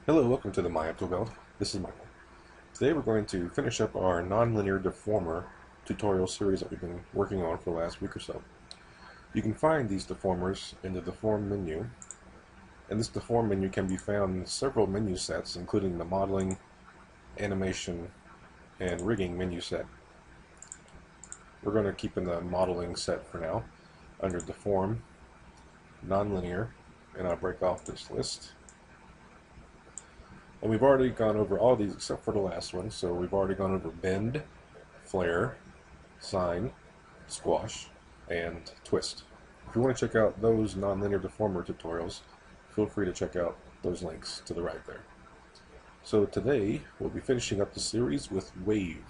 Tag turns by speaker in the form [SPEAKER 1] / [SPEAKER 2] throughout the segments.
[SPEAKER 1] Hello, welcome to the Toolbelt. This is Michael. Today we're going to finish up our nonlinear deformer tutorial series that we've been working on for the last week or so. You can find these deformers in the deform menu, and this deform menu can be found in several menu sets, including the modeling, animation, and rigging menu set. We're going to keep in the modeling set for now, under deform, nonlinear, and I'll break off this list. And we've already gone over all these except for the last one, so we've already gone over bend, flare, sine, squash, and twist. If you want to check out those nonlinear deformer tutorials, feel free to check out those links to the right there. So today, we'll be finishing up the series with wave.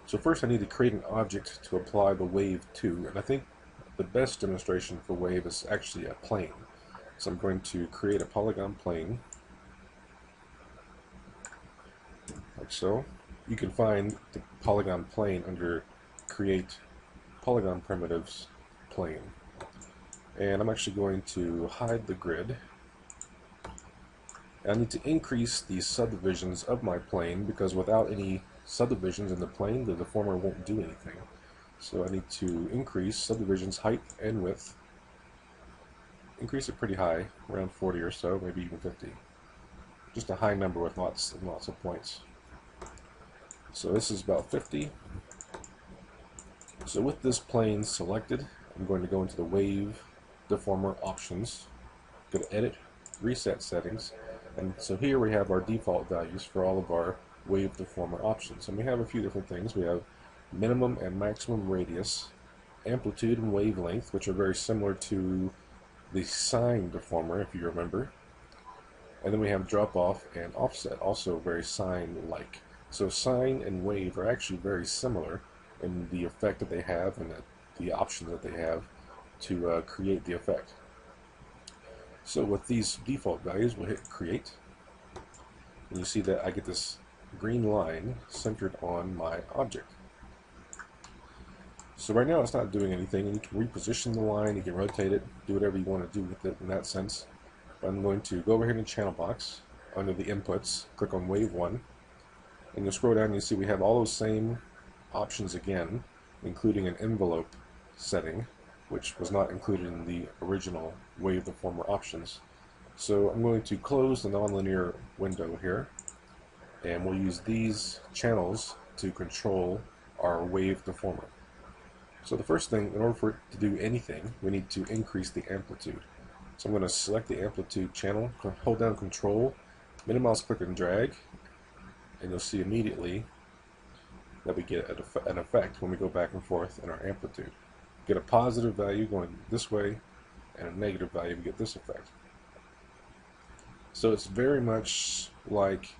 [SPEAKER 1] So first I need to create an object to apply the wave to, and I think the best demonstration for wave is actually a plane. So I'm going to create a polygon plane, like so. You can find the polygon plane under Create Polygon Primitives Plane. And I'm actually going to hide the grid. And I need to increase the subdivisions of my plane because without any subdivisions in the plane, the deformer won't do anything. So I need to increase subdivisions height and width. Increase it pretty high, around 40 or so, maybe even 50. Just a high number with lots and lots of points. So this is about 50. So with this plane selected, I'm going to go into the Wave Deformer options, go to Edit, Reset Settings, and so here we have our default values for all of our Wave Deformer options. And we have a few different things. We have minimum and maximum radius, amplitude and wavelength, which are very similar to the sine deformer, if you remember. And then we have drop-off and offset, also very sine-like. So sine and wave are actually very similar in the effect that they have and the options that they have to create the effect. So with these default values, we'll hit create. And you see that I get this green line centered on my object. So right now it's not doing anything, and you can reposition the line, you can rotate it, do whatever you want to do with it in that sense. But I'm going to go over here in the channel box, under the inputs, click on wave 1. And you'll scroll down and you see we have all those same options again, including an envelope setting, which was not included in the original Wave Deformer options. So I'm going to close the nonlinear window here, and we'll use these channels to control our Wave Deformer. So the first thing, in order for it to do anything, we need to increase the amplitude. So I'm going to select the amplitude channel, hold down Control, minimize, click and drag, and you'll see immediately that we get an effect when we go back and forth in our amplitude. Get a positive value going this way, and a negative value, we get this effect. So it's very much like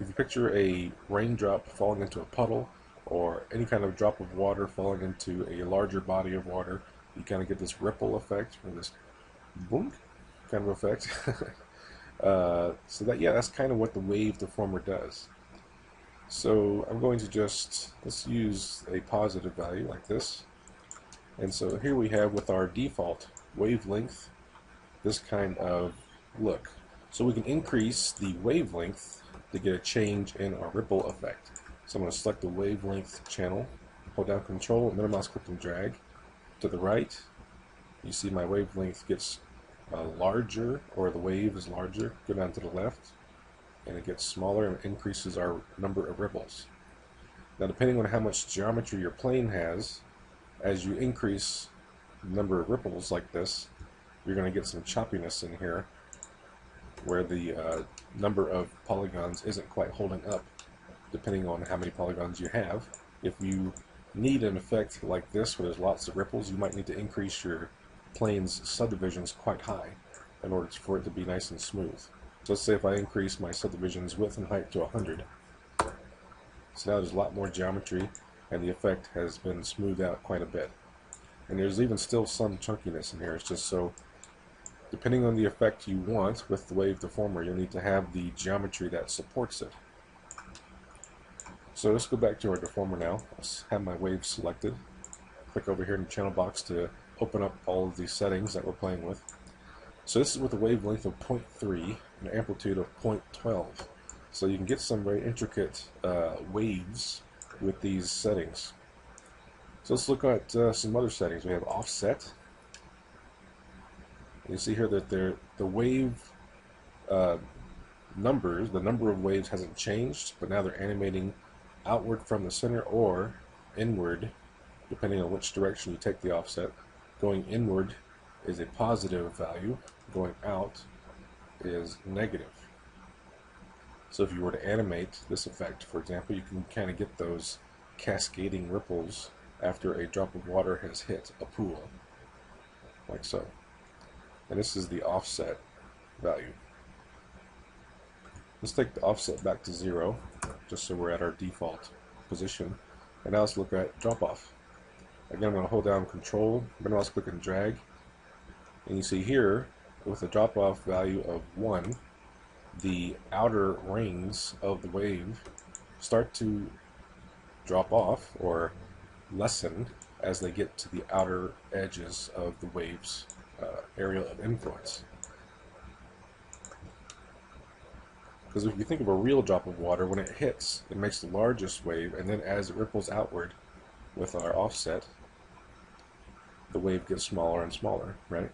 [SPEAKER 1] if you picture a raindrop falling into a puddle, or any kind of drop of water falling into a larger body of water, you kind of get this ripple effect, or this boom kind of effect. So that's kind of what the Wave Deformer does. So I'm going to let's use a positive value like this. And so here we have with our default wavelength this kind of look. So we can increase the wavelength to get a change in our ripple effect. So I'm going to select the wavelength channel, hold down Control, minimize, click and drag. To the right, you see my wavelength gets larger, or the wave is larger. Go down to the left, and it gets smaller and increases our number of ripples. Now depending on how much geometry your plane has, as you increase the number of ripples like this, you're going to get some choppiness in here where the number of polygons isn't quite holding up depending on how many polygons you have. If you need an effect like this where there's lots of ripples, you might need to increase your plane's subdivisions quite high in order for it to be nice and smooth. So let's say if I increase my subdivisions width and height to 100. So now there's a lot more geometry and the effect has been smoothed out quite a bit. And there's even still some chunkiness in here. It's just so, depending on the effect you want with the Wave Deformer, you'll need to have the geometry that supports it. So let's go back to our deformer now. Let's have my wave selected. Click over here in the channel box to open up all of the settings that we're playing with. So this is with a wavelength of 0.3 and an amplitude of 0.12. So you can get some very intricate waves with these settings. So let's look at some other settings. We have offset. You see here that the wave numbers, the number of waves hasn't changed, but now they're animating outward from the center or inward, depending on which direction you take the offset. Going inward is a positive value, going out is negative. So if you were to animate this effect, for example, you can kind of get those cascading ripples after a drop of water has hit a pool, like so. And this is the offset value. Let's take the offset back to 0, just so we're at our default position. And now let's look at drop-off. Again, I'm going to hold down Control, but now let's click and drag. And you see here, with a drop-off value of 1, the outer rings of the wave start to drop off or lessen as they get to the outer edges of the wave's area of influence. Because if you think of a real drop of water, when it hits, it makes the largest wave, and then as it ripples outward with our offset, the wave gets smaller and smaller, right?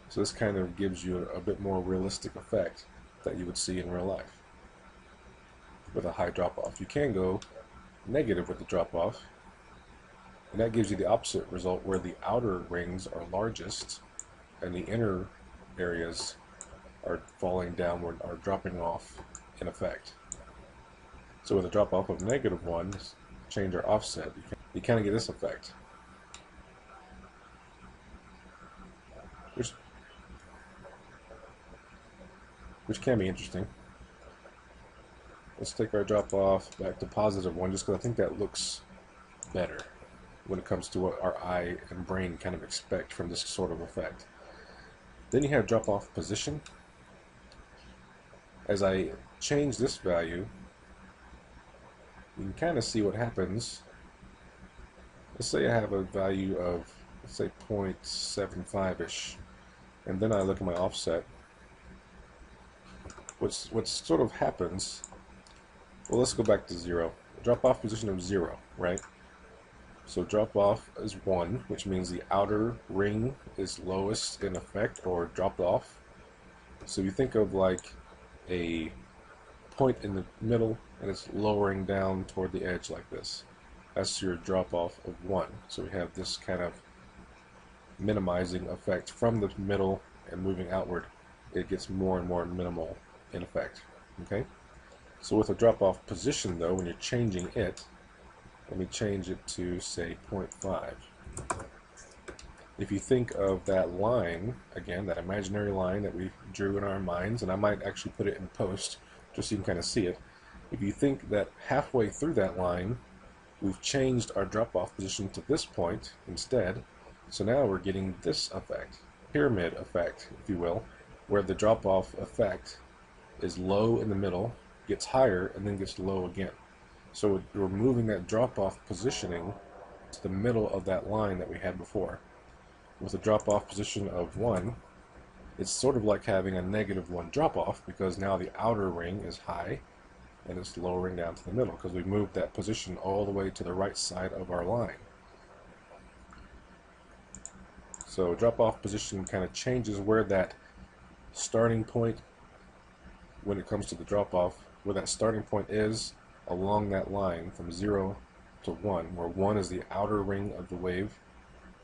[SPEAKER 1] So this kind of gives you a bit more realistic effect that you would see in real life with a high drop-off. You can go negative with the drop-off, and that gives you the opposite result, where the outer rings are largest and the inner areas are falling downward, are dropping off in effect. So with a drop-off of -1, change our offset, you kind of get this effect, which can be interesting. Let's take our drop-off back to +1, just because I think that looks better when it comes to what our eye and brain kind of expect from this sort of effect. Then you have drop-off position. As I change this value, you can kind of see what happens. Let's say I have a value of, let's say 0.75-ish, and then I look at my offset. What sort of happens, well, let's go back to 0. Drop-off position of 0, right? So drop-off is 1, which means the outer ring is lowest in effect, or dropped off. So you think of like a point in the middle, and it's lowering down toward the edge like this. That's your drop-off of 1. So we have this kind of minimizing effect from the middle and moving outward. It gets more and more minimal in effect. Okay? So with a drop-off position, though, when you're changing it, let me change it to, say, 0.5. If you think of that line, again, that imaginary line that we drew in our minds, and I might actually put it in post just so you can kind of see it. If you think that halfway through that line, we've changed our drop-off position to this point instead, so now we're getting this effect, pyramid effect, if you will, where the drop-off effect is low in the middle, gets higher, and then gets low again. So we're moving that drop-off positioning to the middle of that line that we had before. With a drop-off position of 1, it's sort of like having a -1 drop-off, because now the outer ring is high and it's lowering down to the middle because we moved that position all the way to the right side of our line. So drop-off position kind of changes where that starting point, when it comes to the drop-off, where that starting point is along that line from 0 to 1, where 1 is the outer ring of the wave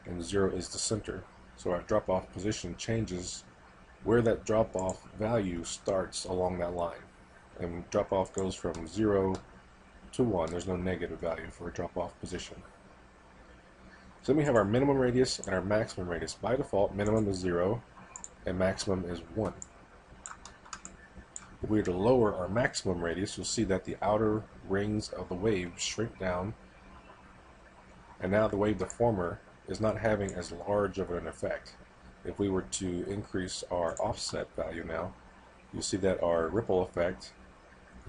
[SPEAKER 1] and 0 is the center. So our drop-off position changes where that drop-off value starts along that line. And drop-off goes from 0 to 1. There's no negative value for a drop-off position. So then we have our minimum radius and our maximum radius. By default, minimum is 0 and maximum is 1. If we were to lower our maximum radius, you'll see that the outer rings of the wave shrink down, and now the wave deformer is not having as large of an effect. If we were to increase our offset value now, you see that our ripple effect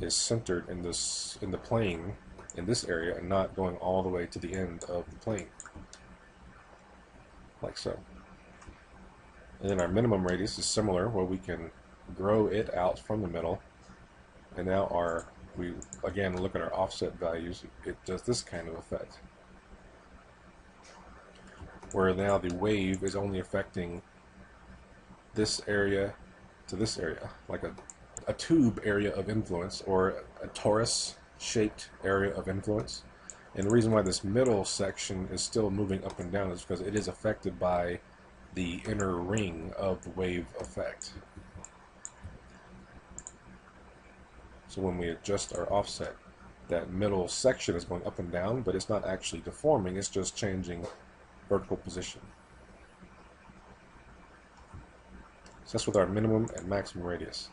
[SPEAKER 1] is centered in the plane in this area and not going all the way to the end of the plane, like so. And then our minimum radius is similar, where we can grow it out from the middle. And now we again look at our offset values, it does this kind of effect, where now the wave is only affecting this area to this area, like a tube area of influence, or a torus shaped area of influence. And the reason why this middle section is still moving up and down is because it is affected by the inner ring of the wave effect. So when we adjust our offset, that middle section is going up and down, but it's not actually deforming, it's just changing vertical position. So that's with our minimum and maximum radius.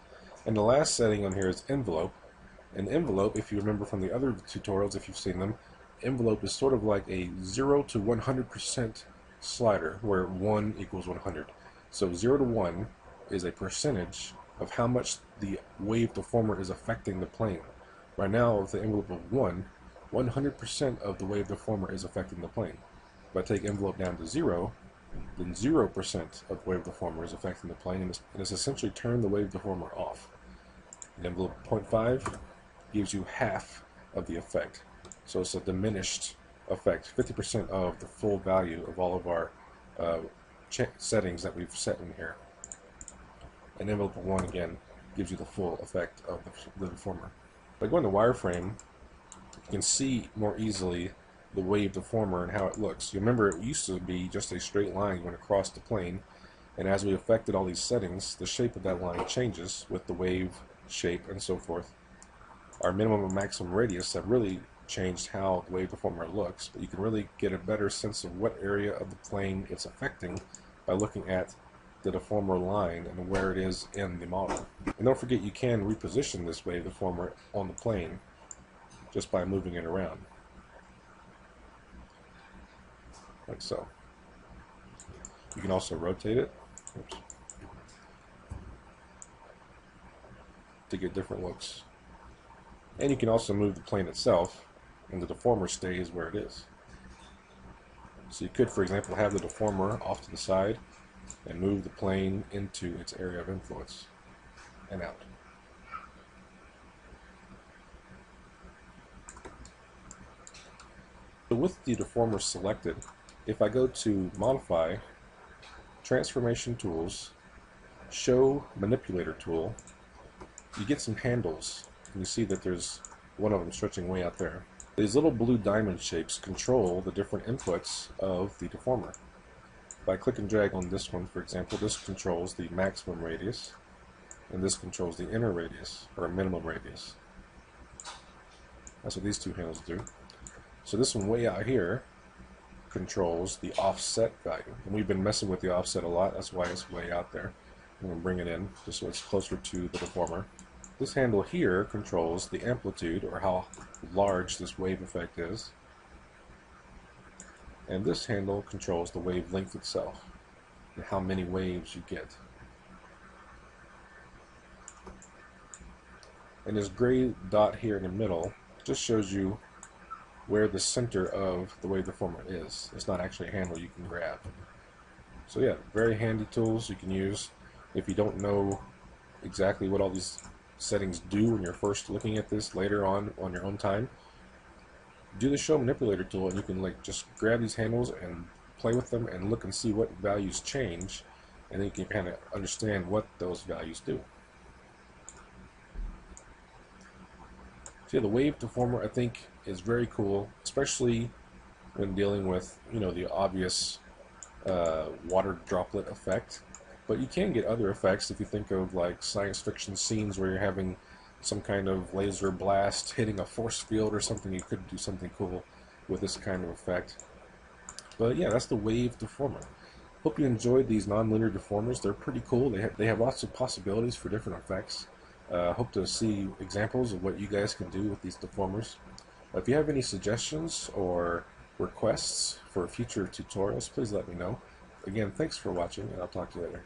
[SPEAKER 1] And the last setting on here is envelope. And envelope, if you remember from the other tutorials, if you've seen them, envelope is sort of like a 0 to 100% slider, where 1 equals 100. So 0 to 1 is a percentage of how much the wave deformer is affecting the plane. Right now, with the envelope of 1, 100% of the wave deformer is affecting the plane. If I take envelope down to 0, then 0% of the wave deformer is affecting the plane, and it's essentially turned the wave deformer off. And envelope 0.5 gives you half of the effect. So it's a diminished effect, 50% of the full value of all of our settings that we've set in here. And envelope 1 again gives you the full effect of the deformer. By going to wireframe, you can see more easily the wave deformer and how it looks. You remember it used to be just a straight line going across the plane, and as we affected all these settings, the shape of that line changes with the wave shape and so forth. Our minimum and maximum radius have really changed how the wave deformer looks, but you can really get a better sense of what area of the plane it's affecting by looking at the deformer line and where it is in the model. And don't forget, you can reposition this wave deformer on the plane just by moving it around, like so. You can also rotate it to get different looks. And you can also move the plane itself, and the deformer stays where it is. So you could, for example, have the deformer off to the side and move the plane into its area of influence and out. So with the deformer selected, if I go to Modify, Transformation Tools, Show Manipulator Tool, you get some handles. And you see that there's one of them stretching way out there. These little blue diamond shapes control the different inputs of the deformer. If I click and drag on this one, for example, this controls the maximum radius, and this controls the inner radius, or minimum radius. That's what these two handles do. So this one way out here controls the offset value. And we've been messing with the offset a lot, that's why it's way out there. I'm going to bring it in just so it's closer to the deformer. This handle here controls the amplitude, or how large this wave effect is. And this handle controls the wavelength itself, and how many waves you get. And this gray dot here in the middle just shows you where the center of the wave deformer is. It's not actually a handle you can grab. So yeah, very handy tools you can use if you don't know exactly what all these settings do when you're first looking at this later on your own time. Do the Show Manipulator tool, and you can just grab these handles and play with them and look and see what values change, and then you can kind of understand what those values do. So yeah, the wave deformer I think is very cool, especially when dealing with the obvious water droplet effect. But you can get other effects if you think of like science fiction scenes where you're having some kind of laser blast hitting a force field or something. You could do something cool with this kind of effect. But yeah, that's the wave deformer. Hope you enjoyed these nonlinear deformers. They're pretty cool. They have lots of possibilities for different effects. Hope to see examples of what you guys can do with these deformers. If you have any suggestions or requests for future tutorials, please let me know. Again, thanks for watching, and I'll talk to you later.